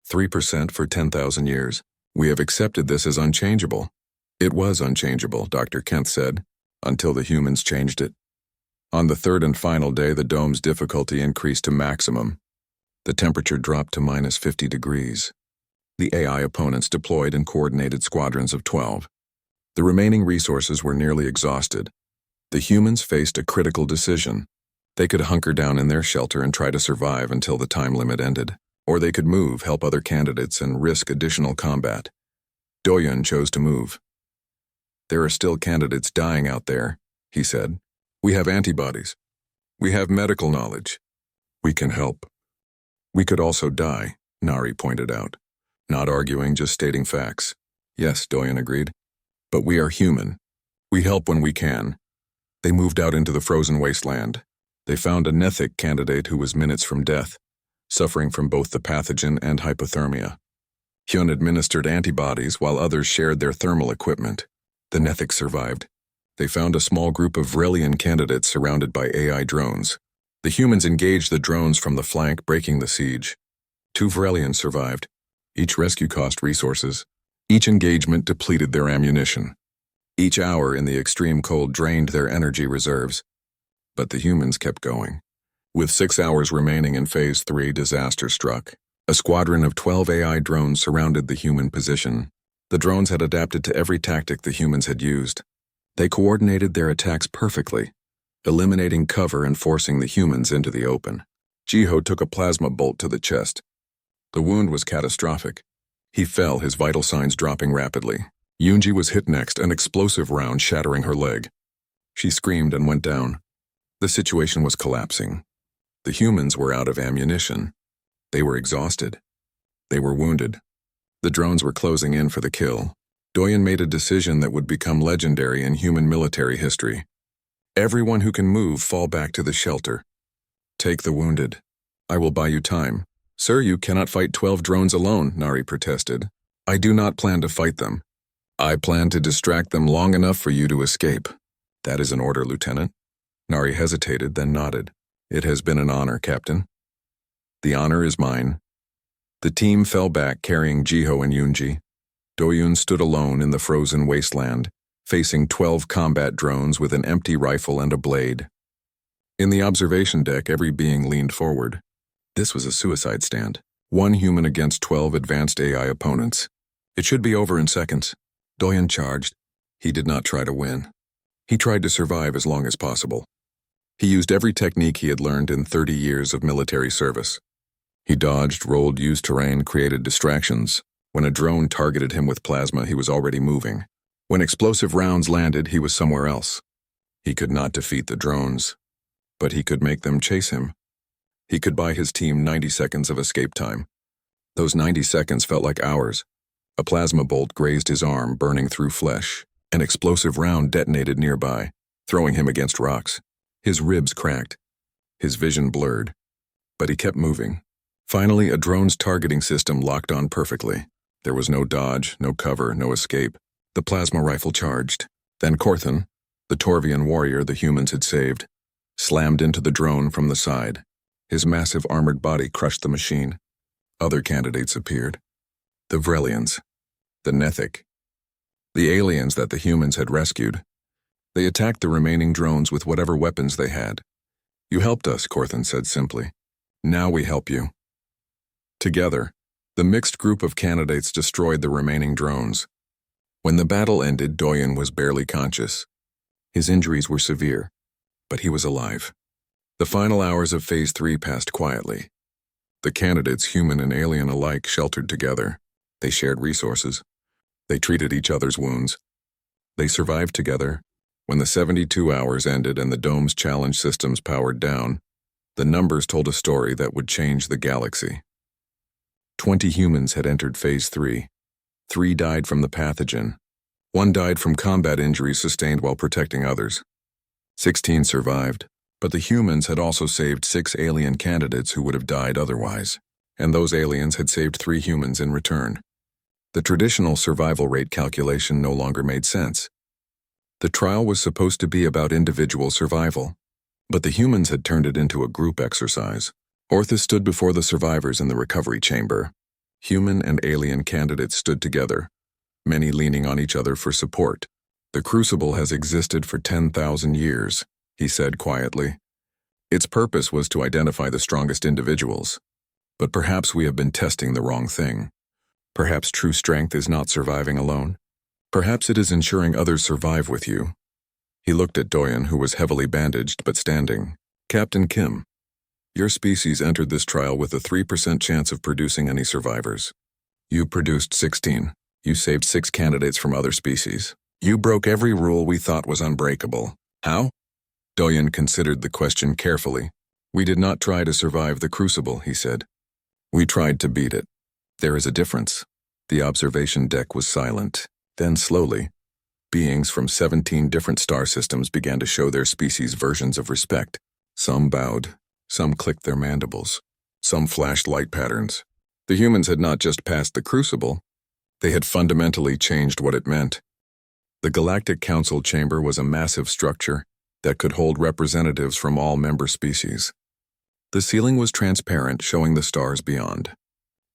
3% for 10,000 years. We have accepted this as unchangeable. It was unchangeable, Dr. Kent said, until the humans changed it. On the 3rd and final day, the dome's difficulty increased to maximum. The temperature dropped to minus 50 degrees. The AI opponents deployed in coordinated squadrons of 12. The remaining resources were nearly exhausted. The humans faced a critical decision. They could hunker down in their shelter and try to survive until the time limit ended, or they could move, help other candidates, and risk additional combat. Doyen chose to move. There are still candidates dying out there, he said. We have antibodies. We have medical knowledge. We can help. We could also die, Nari pointed out. Not arguing, just stating facts. Yes, Doyen agreed. But we are human. We help when we can. They moved out into the frozen wasteland. They found a Nethic candidate who was minutes from death, suffering from both the pathogen and hypothermia. Hyun administered antibodies while others shared their thermal equipment. The Nethic survived. They found a small group of Vrelian candidates surrounded by AI drones. The humans engaged the drones from the flank, breaking the siege. 2 Vrelians survived. Each rescue cost resources. Each engagement depleted their ammunition. Each hour in the extreme cold drained their energy reserves. But the humans kept going. With 6 hours remaining in Phase 3, disaster struck. A squadron of 12 AI drones surrounded the human position. The drones had adapted to every tactic the humans had used. They coordinated their attacks perfectly, eliminating cover and forcing the humans into the open. Jiho took a plasma bolt to the chest. The wound was catastrophic. He fell, his vital signs dropping rapidly. Yoonji was hit next, an explosive round shattering her leg. She screamed and went down. The situation was collapsing. The humans were out of ammunition. They were exhausted. They were wounded. The drones were closing in for the kill. Doyen made a decision that would become legendary in human military history. Everyone who can move, fall back to the shelter. Take the wounded. I will buy you time. Sir, you cannot fight 12 drones alone, Nari protested. I do not plan to fight them. I plan to distract them long enough for you to escape. That is an order, Lieutenant. Nari hesitated, then nodded. It has been an honor, Captain. The honor is mine. The team fell back carrying Jiho and Yunji. Doyun stood alone in the frozen wasteland, facing 12 combat drones with an empty rifle and a blade. In the observation deck, every being leaned forward. This was a suicide stand. 1 human against 12 advanced AI opponents. It should be over in seconds. Doyen charged. He did not try to win. He tried to survive as long as possible. He used every technique he had learned in 30 years of military service. He dodged, rolled, used terrain, created distractions. When a drone targeted him with plasma, he was already moving. When explosive rounds landed, he was somewhere else. He could not defeat the drones, but he could make them chase him. He could buy his team 90 seconds of escape time. Those 90 seconds felt like hours. A plasma bolt grazed his arm, burning through flesh. An explosive round detonated nearby, throwing him against rocks. His ribs cracked. His vision blurred. But he kept moving. Finally, a drone's targeting system locked on perfectly. There was no dodge, no cover, no escape. The plasma rifle charged. Then Korthan, the Torvian warrior the humans had saved, slammed into the drone from the side. His massive armored body crushed the machine. Other candidates appeared. The Vrelians. The Nethic. The aliens that the humans had rescued. They attacked the remaining drones with whatever weapons they had. You helped us, Korthan said simply. Now we help you. Together, the mixed group of candidates destroyed the remaining drones. When the battle ended, Doyen was barely conscious. His injuries were severe, but he was alive. The final hours of Phase 3 passed quietly. The candidates, human and alien alike, sheltered together. They shared resources. They treated each other's wounds. They survived together. When the 72 hours ended and the dome's challenge systems powered down, the numbers told a story that would change the galaxy. 20 humans had entered Phase 3. 3 died from the pathogen. 1 died from combat injuries sustained while protecting others. 16 survived, but the humans had also saved 6 alien candidates who would have died otherwise, and those aliens had saved 3 humans in return. The traditional survival rate calculation no longer made sense. The trial was supposed to be about individual survival, but the humans had turned it into a group exercise. Orthus stood before the survivors in the recovery chamber. Human and alien candidates stood together, many leaning on each other for support. The Crucible has existed for 10,000 years, he said quietly. Its purpose was to identify the strongest individuals. But perhaps we have been testing the wrong thing. Perhaps true strength is not surviving alone. Perhaps it is ensuring others survive with you. He looked at Doyen, who was heavily bandaged but standing. Captain Kim, your species entered this trial with a 3% chance of producing any survivors. You produced 16. You saved 6 candidates from other species. You broke every rule we thought was unbreakable. How? Doyen considered the question carefully. We did not try to survive the Crucible, he said. We tried to beat it. There is a difference. The observation deck was silent. Then slowly, beings from 17 different star systems began to show their species versions of respect. Some bowed. Some clicked their mandibles. Some flashed light patterns. The humans had not just passed the Crucible. They had fundamentally changed what it meant. The Galactic Council Chamber was a massive structure that could hold representatives from all member species. The ceiling was transparent, showing the stars beyond.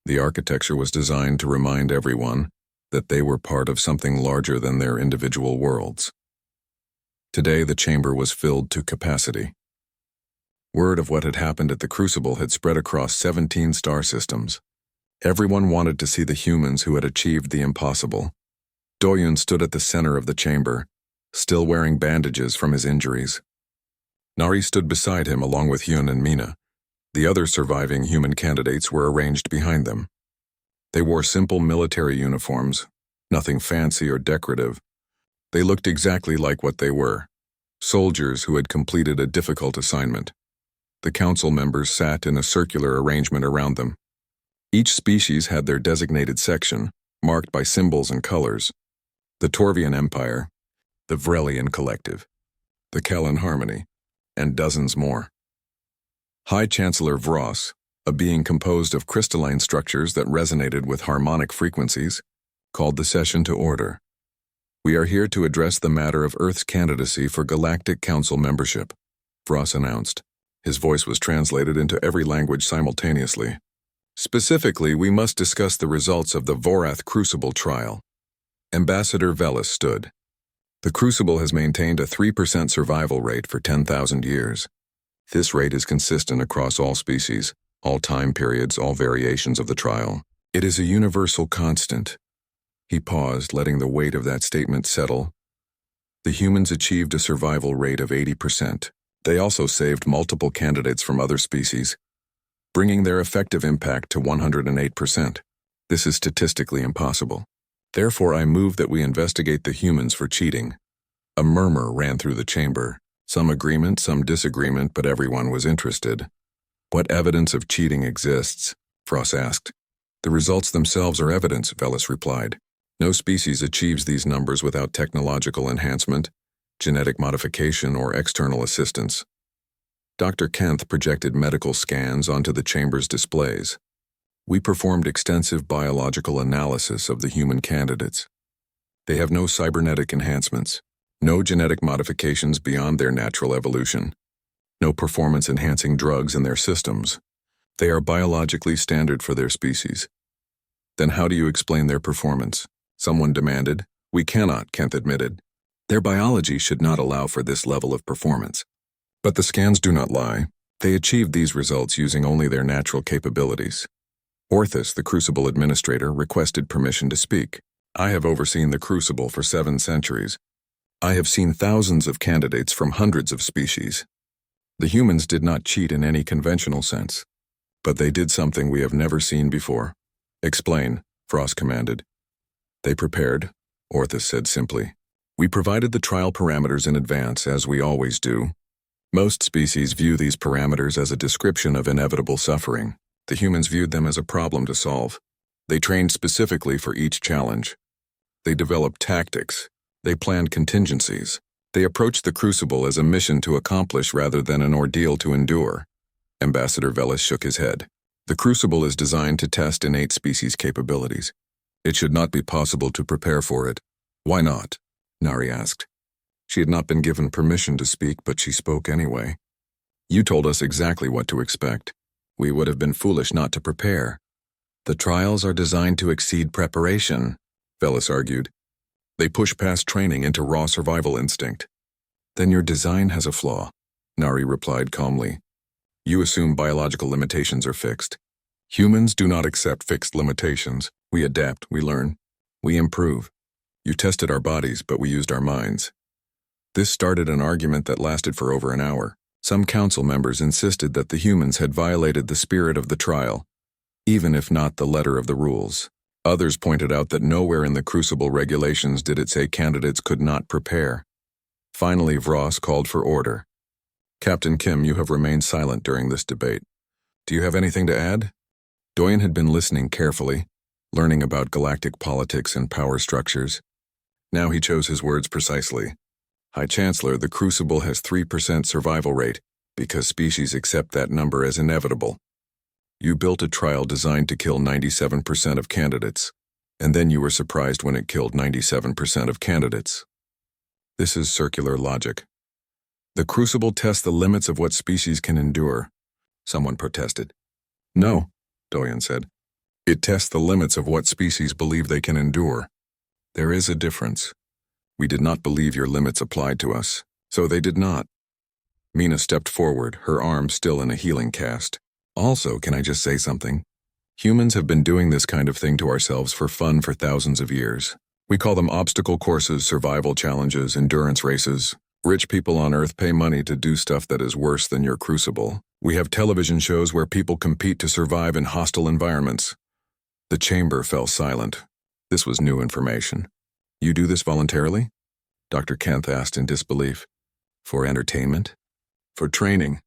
The architecture was designed to remind everyone that they were part of something larger than their individual worlds. Today, the chamber was filled to capacity. Word of what had happened at the Crucible had spread across 17 star systems. Everyone wanted to see the humans who had achieved the impossible. Doyen stood at the center of the chamber, still wearing bandages from his injuries. Nari stood beside him along with Hyun and Mina. The other surviving human candidates were arranged behind them. They wore simple military uniforms, nothing fancy or decorative. They looked exactly like what they were, soldiers who had completed a difficult assignment. The council members sat in a circular arrangement around them. Each species had their designated section, marked by symbols and colors. The Torvian Empire, the Vrelian Collective, the Kellen Harmony, and dozens more. High Chancellor Vross, a being composed of crystalline structures that resonated with harmonic frequencies, called the session to order. "We are here to address the matter of Earth's candidacy for Galactic Council membership," Vross announced. His voice was translated into every language simultaneously. "Specifically, we must discuss the results of the Vorath Crucible trial." Ambassador Velis stood. "The Crucible has maintained a 3% survival rate for 10,000 years. This rate is consistent across all species, all time periods, all variations of the trial. It is a universal constant." He paused, letting the weight of that statement settle. "The humans achieved a survival rate of 80%. They also saved multiple candidates from other species, bringing their effective impact to 108%. This is statistically impossible. Therefore, I move that we investigate the humans for cheating." A murmur ran through the chamber. Some agreement, some disagreement, but everyone was interested. "What evidence of cheating exists?" Vross asked. "The results themselves are evidence," Velis replied. "No species achieves these numbers without technological enhancement, genetic modification, or external assistance." Dr. Kent projected medical scans onto the chamber's displays. "We performed extensive biological analysis of the human candidates. They have no cybernetic enhancements, no genetic modifications beyond their natural evolution, no performance-enhancing drugs in their systems. They are biologically standard for their species." "Then how do you explain their performance?" someone demanded. "We cannot," Kent admitted. "Their biology should not allow for this level of performance." "But the scans do not lie. They achieved these results using only their natural capabilities." Orthus, the Crucible administrator, requested permission to speak. "I have overseen the Crucible for 7 centuries. I have seen thousands of candidates from hundreds of species. The humans did not cheat in any conventional sense, but they did something we have never seen before." "Explain," Vross commanded. "They prepared," Orthus said simply. "We provided the trial parameters in advance, as we always do. Most species view these parameters as a description of inevitable suffering. The humans viewed them as a problem to solve. They trained specifically for each challenge. They developed tactics. They planned contingencies. They approached the Crucible as a mission to accomplish rather than an ordeal to endure." Ambassador Velis shook his head. "The Crucible is designed to test innate species capabilities. It should not be possible to prepare for it." "Why not?" Nari asked. She had not been given permission to speak, but she spoke anyway. "You told us exactly what to expect. We would have been foolish not to prepare." "The trials are designed to exceed preparation," Velis argued. "They push past training into raw survival instinct." "Then your design has a flaw," Nari replied calmly. "You assume biological limitations are fixed. Humans do not accept fixed limitations. We adapt, we learn, we improve. You tested our bodies, but we used our minds." This started an argument that lasted for over an hour. Some council members insisted that the humans had violated the spirit of the trial, even if not the letter of the rules. Others pointed out that nowhere in the Crucible regulations did it say candidates could not prepare. Finally, Vross called for order. "Captain Kim, you have remained silent during this debate. Do you have anything to add?" Doyen had been listening carefully, learning about galactic politics and power structures. Now he chose his words precisely. "High Chancellor, the Crucible has 3% survival rate because species accept that number as inevitable. You built a trial designed to kill 97% of candidates, and then you were surprised when it killed 97% of candidates. This is circular logic. The Crucible tests the limits of what species can endure," someone protested. "No," Doyen said. "It tests the limits of what species believe they can endure. There is a difference. We did not believe your limits applied to us, so they did not." Mina stepped forward, her arm still in a healing cast. "Also, can I just say something? Humans have been doing this kind of thing to ourselves for fun for thousands of years. We call them obstacle courses, survival challenges, endurance races. Rich people on Earth pay money to do stuff that is worse than your Crucible. We have television shows where people compete to survive in hostile environments." The chamber fell silent. This was new information. "You do this voluntarily?" Dr. Kent asked in disbelief. "For entertainment?" "For training.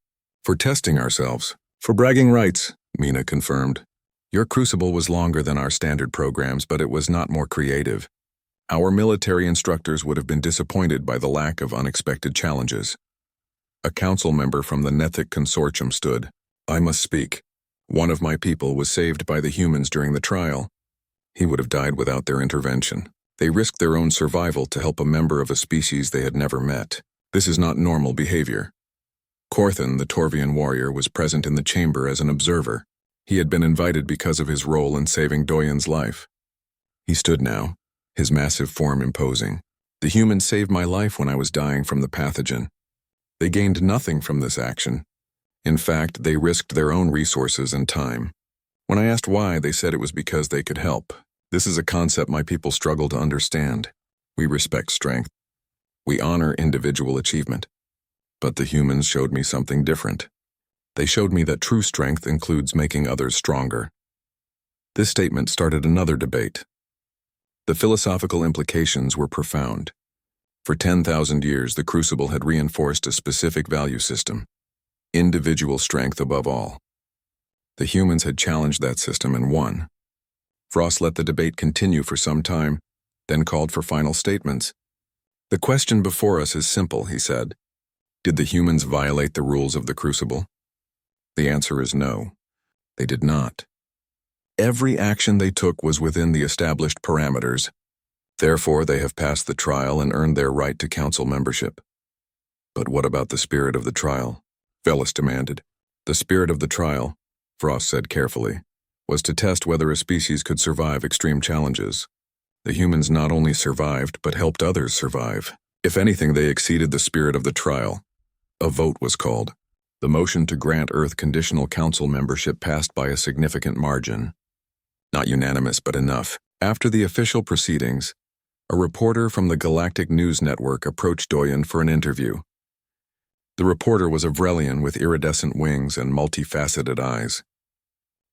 For testing ourselves. For bragging rights," Mina confirmed. Your crucible was longer than our standard programs, but it was not more creative. Our military instructors would have been disappointed by the lack of unexpected challenges. A council member from the Nethic Consortium stood. I must speak. One of my people was saved by the humans during the trial. He would have died without their intervention. They risked their own survival to help a member of a species they had never met. This is not normal behavior. Corthan, the Torvian warrior, was present in the chamber as an observer. He had been invited because of his role in saving Doyen's life. He stood now, his massive form imposing. The humans saved my life when I was dying from the pathogen. They gained nothing from this action. In fact, they risked their own resources and time. When I asked why, they said it was because they could help. This is a concept my people struggle to understand. We respect strength. We honor individual achievement. But the humans showed me something different. They showed me that true strength includes making others stronger. This statement started another debate. The philosophical implications were profound. For 10,000 years, the Crucible had reinforced a specific value system: individual strength above all. The humans had challenged that system and won. Frost let the debate continue for some time, then called for final statements. The question before us is simple, he said. Did the humans violate the rules of the Crucible? The answer is no. They did not. Every action they took was within the established parameters. Therefore, they have passed the trial and earned their right to council membership. But what about the spirit of the trial? Velis demanded. The spirit of the trial, Frost said carefully, was to test whether a species could survive extreme challenges. The humans not only survived, but helped others survive. If anything, they exceeded the spirit of the trial. A vote was called. The motion to grant Earth conditional council membership passed by a significant margin. Not unanimous, but enough. After the official proceedings, a reporter from the Galactic News Network approached Doyen for an interview. The reporter was a Vrelian with iridescent wings and multifaceted eyes.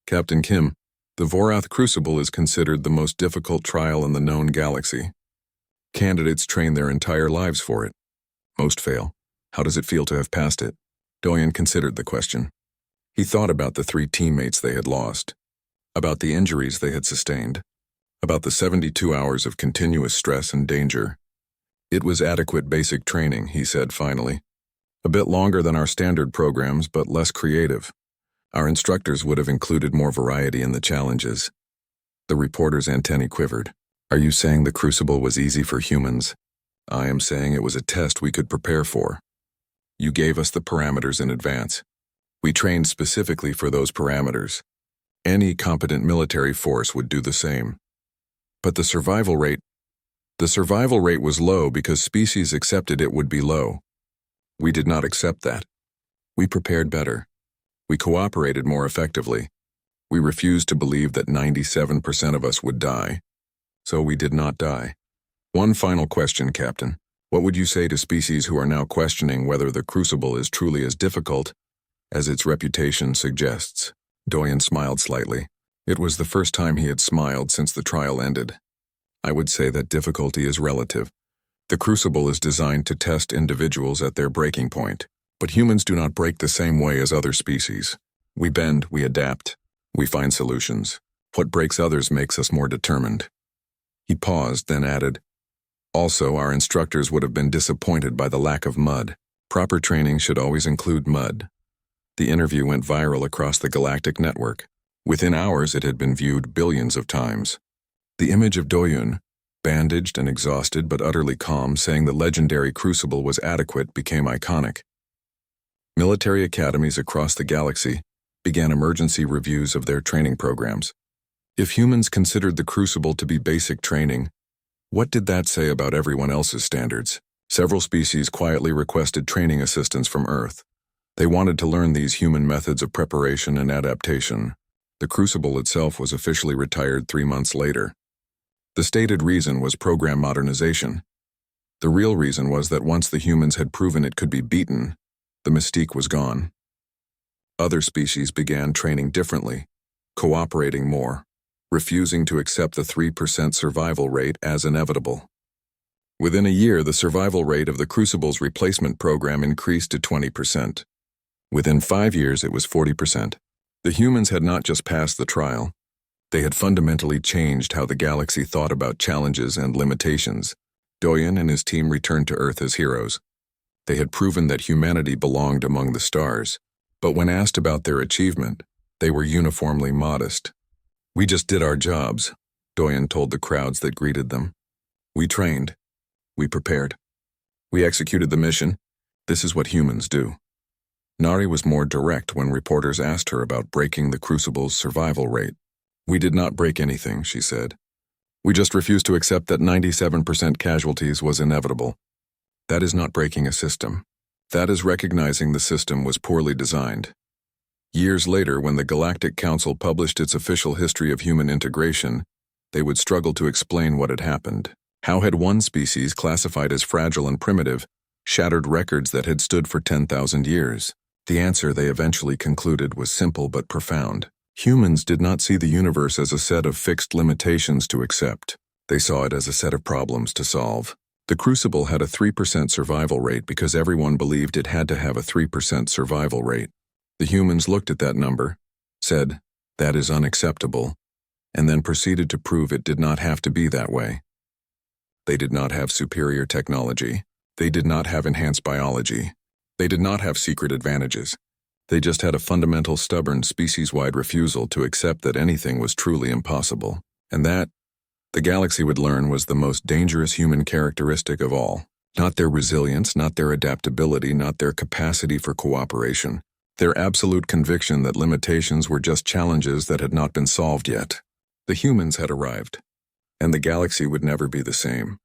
Captain Kim, the Vorath Crucible is considered the most difficult trial in the known galaxy. Candidates train their entire lives for it. Most fail. How does it feel to have passed it? Doyen considered the question. He thought about the 3 teammates they had lost, about the injuries they had sustained, about the 72 hours of continuous stress and danger. It was adequate basic training, he said finally. A bit longer than our standard programs, but less creative. Our instructors would have included more variety in the challenges. The reporter's antennae quivered. Are you saying the Crucible was easy for humans? I am saying it was a test we could prepare for. You gave us the parameters in advance. We trained specifically for those parameters. Any competent military force would do the same. But the survival rate was low because species accepted it would be low. We did not accept that. We prepared better. We cooperated more effectively. We refused to believe that 97% of us would die. So we did not die. One final question, Captain. What would you say to species who are now questioning whether the Crucible is truly as difficult as its reputation suggests? Doyen smiled slightly. It was the first time he had smiled since the trial ended. I would say that difficulty is relative. The Crucible is designed to test individuals at their breaking point, but humans do not break the same way as other species. We bend, we adapt, we find solutions. What breaks others makes us more determined. He paused, then added, also, our instructors would have been disappointed by the lack of mud. Proper training should always include mud. The interview went viral across the galactic network. Within hours, it had been viewed billions of times. The image of Doyen, bandaged and exhausted but utterly calm, saying the legendary Crucible was adequate, became iconic. Military academies across the galaxy began emergency reviews of their training programs. If humans considered the Crucible to be basic training, what did that say about everyone else's standards? Several species quietly requested training assistance from Earth. They wanted to learn these human methods of preparation and adaptation. The Crucible itself was officially retired 3 months later. The stated reason was program modernization. The real reason was that once the humans had proven it could be beaten, the mystique was gone. Other species began training differently, cooperating more, refusing to accept the 3% survival rate as inevitable. Within a year, the survival rate of the Crucible's replacement program increased to 20%. Within 5 years, it was 40%. The humans had not just passed the trial, They had fundamentally changed how the galaxy thought about challenges and limitations. Doyen and his team returned to Earth as heroes. They had proven that humanity belonged among the stars. But when asked about their achievement, they were uniformly modest. "We just did our jobs," Doyen told the crowds that greeted them. "We trained. We prepared. We executed the mission. This is what humans do." Nari was more direct when reporters asked her about breaking the Crucible's survival rate. "We did not break anything," she said. "We just refused to accept that 97% casualties was inevitable. That is not breaking a system. That is recognizing the system was poorly designed." Years later, when the Galactic Council published its official history of human integration, they would struggle to explain what had happened. How had one species, classified as fragile and primitive, shattered records that had stood for 10,000 years? The answer, they eventually concluded, was simple but profound. Humans did not see the universe as a set of fixed limitations to accept. They saw it as a set of problems to solve. The Crucible had a 3% survival rate because everyone believed it had to have a 3% survival rate. The humans looked at that number, said, "That is unacceptable," and then proceeded to prove it did not have to be that way. They did not have superior technology. They did not have enhanced biology. They did not have secret advantages. They just had a fundamental, stubborn, species-wide refusal to accept that anything was truly impossible. And that, the galaxy would learn, was the most dangerous human characteristic of all. Not their resilience, not their adaptability, not their capacity for cooperation. Their absolute conviction that limitations were just challenges that had not been solved yet. The humans had arrived, and the galaxy would never be the same.